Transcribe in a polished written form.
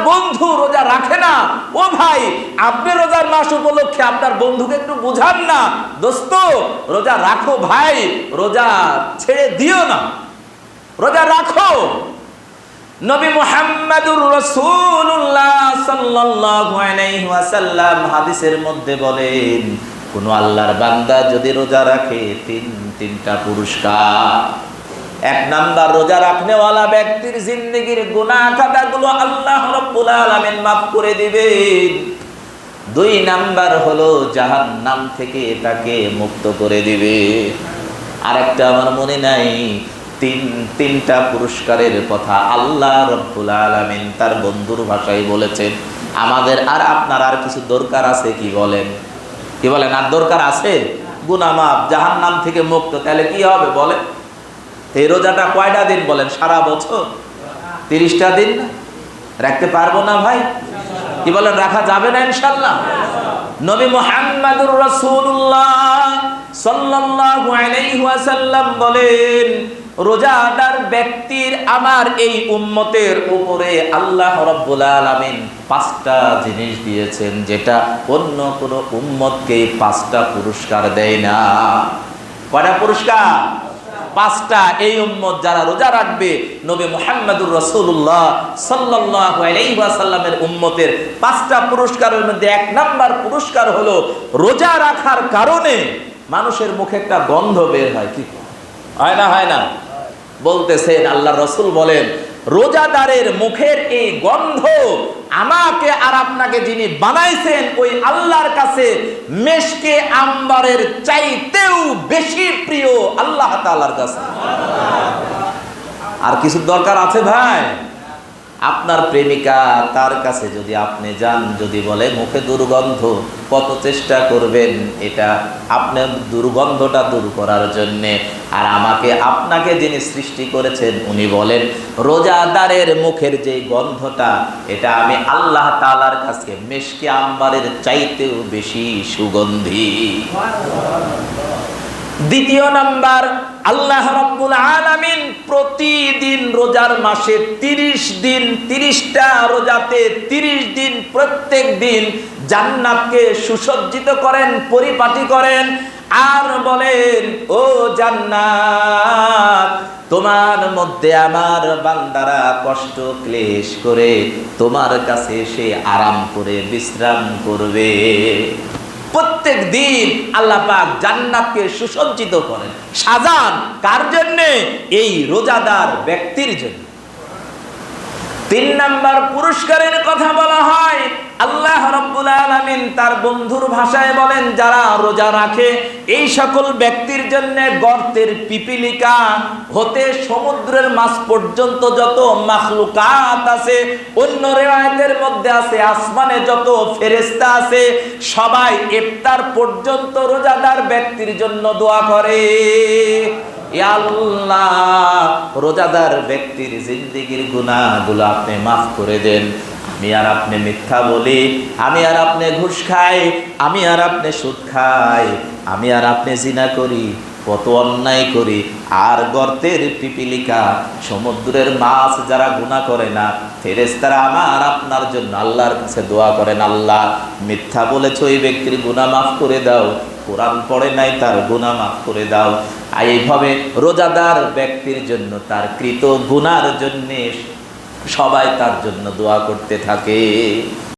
বন্ধু রোজা রাখে না, ও ভাই আপনি রোজার মাস উপলক্ষে আপনার বন্ধুকে একটু বুঝান না, দোস্ত রোজা রাখো ভাই, রোজা ছেড়ে দিও না, রোজা রাখো। নবী মুহাম্মদুর রাসূলুল্লাহ সাল্লাল্লাহু আলাইহি ওয়াসাল্লাম হাদিসের মধ্যে বলেন, কোন আল্লাহর বান্দা যদি রোজা রাখে তিনটা পুরস্কার। এক নাম্বার, রোজা রাখনেওয়ালা ব্যক্তির জিন্দেগির গুনাহ খাতাগুলো আল্লাহ রাব্বুল আলামিন মাফ করে দিবেন। দুই নাম্বার হলো জাহান্নাম থেকে তাকে মুক্ত করে দিবে। আরেকটা আমার মনে নাই, তিনটা পুরস্কারের কথা আল্লাহ রাব্বুল আলামিন তার বন্ধুর ভাষায় বলেছেন। আমাদের আর আপনার আর কিছু দরকার আছে কি বলেন? কি বলেন? আর দরকার আছে? গুনাহ মাফ, জাহান্নাম থেকে মুক্ত, তাহলে কি হবে বলেন? এই রোজাটা কয়টা দিন বলেন? সারা বছর 30টা দিন না? রাখতে পারবো না ভাই? কি বলেন, রাখা যাবে না ইনশাআল্লাহ? নবী মুহাম্মদুর রাসূলুল্লাহ সাল্লাল্লাহু আলাইহি ওয়াসাল্লাম বলেন, রোজাদার ব্যক্তির আমার এই উম্মতের উপরে আল্লাহ রাব্বুল আলামিন 5টা জিনিস দিয়েছেন, যেটা অন্য কোনো উম্মতকে 5টা পুরস্কার দেয় না। কয়টা পুরস্কার? 5টা। এই উম্মত যারা রোজা রাখবে, নবী মুহাম্মদুর রাসূলুল্লাহ সাল্লাল্লাহু আলাইহি ওয়াসাল্লামের উম্মতের 5টা পুরস্কারের মধ্যে 1 নাম্বার পুরস্কার হলো রোজা রাখার কারণে মানুষের মুখে একটা গন্ধ বের হয়। কি হয় না? হয় না? বলতেছেন আল্লাহর রাসূল বলেন, রোজাদারের মুখের এই গন্ধ আমাকে আর আপনাকে যিনি বানাইছেন ওই আল্লাহর কাছে মেশকে আম্বারের চাইতেও বেশি প্রিয় আল্লাহ তাআলার কাছে। আর কিছু দরকার আছে ভাই? আপনার প্রেমিকা, তার কাছে যদি আপনি যান, যদি বলে মুখে দুর্গন্ধ, কত চেষ্টা করবেন এটা আপনার দুর্গন্ধটা দূর করার জন্যে। আর আমাকে আপনাকে যিনি সৃষ্টি করেছেন উনি বলেন, রোজাদারের মুখের যে গন্ধটা, এটা আমি আল্লাহ তাআলার কাছে মেশকে আম্বারের চাইতেও বেশি সুগন্ধি। দ্বিতীয় নাম্বার, আল্লাহ রাব্বুল আলামিন প্রতিদিন রোজার মাসে 30 দিন, 30টা রোজাতে 30 দিন প্রত্যেক দিন জান্নাতকে সুসজ্জিত করেন, পরিপাটি করেন, আর বলেন, ও জান্নাত, তোমার মধ্যে আমার বান্দারা কষ্ট ক্লেশ করে তোমার কাছে এসে আরাম করে বিশ্রাম করবে। প্রত্যেক দিন আল্লাহ পাক জান্নাতকে সুসজ্জিত করেন, সাজান। কার জন্যে? এই রোজাদার ব্যক্তির জন্য। 3 নাম্বার পুরস্কারের কথা বলা হয়, আল্লাহ রাব্বুল আলামিন তার বন্ধুর ভাষায় বলেন, যারা রোজা রাখে এই সকল ব্যক্তির জন্য গর্তের পিপিলিকা হতে সমুদ্রের মাছ পর্যন্ত যত মাখলুকাত আছে, অন্য রিওয়ায়াতের মধ্যে আছে আসমানে যত ফেরেশতা আছে, সবাই ইফতার পর্যন্ত রোজাদার ব্যক্তির জন্য দোয়া করে, ইয়া আল্লাহ রোজাদার ব্যক্তির জিন্দেগির গুনাহগুলো আপনি মাফ করে দেন। আমি আর আপনি মিথ্যা বলি, আমি আর আপনি ঘুষ খাই, আমি আর আপনি সুদ খাই, আমি আর আপনি জিনা করি, কত অন্যায় করি। আর গর্তের পিপিলিকা, সমুদ্রের মাছ যারা গুনাহ করে না, ফেরেশতারা আমার আপনার জন্য আল্লাহর কাছে দোয়া করেন, আল্লাহ মিথ্যা বলেছো এই ব্যক্তির গুনাহ মাফ করে দাও, কোরআন পড়ে নাই তার গুনাহ মাফ করে দাও। আর এইভাবে রোজাদার ব্যক্তির জন্য, তার কৃত গুনার জন্য সবাই তার জন্য দোয়া করতে থাকে।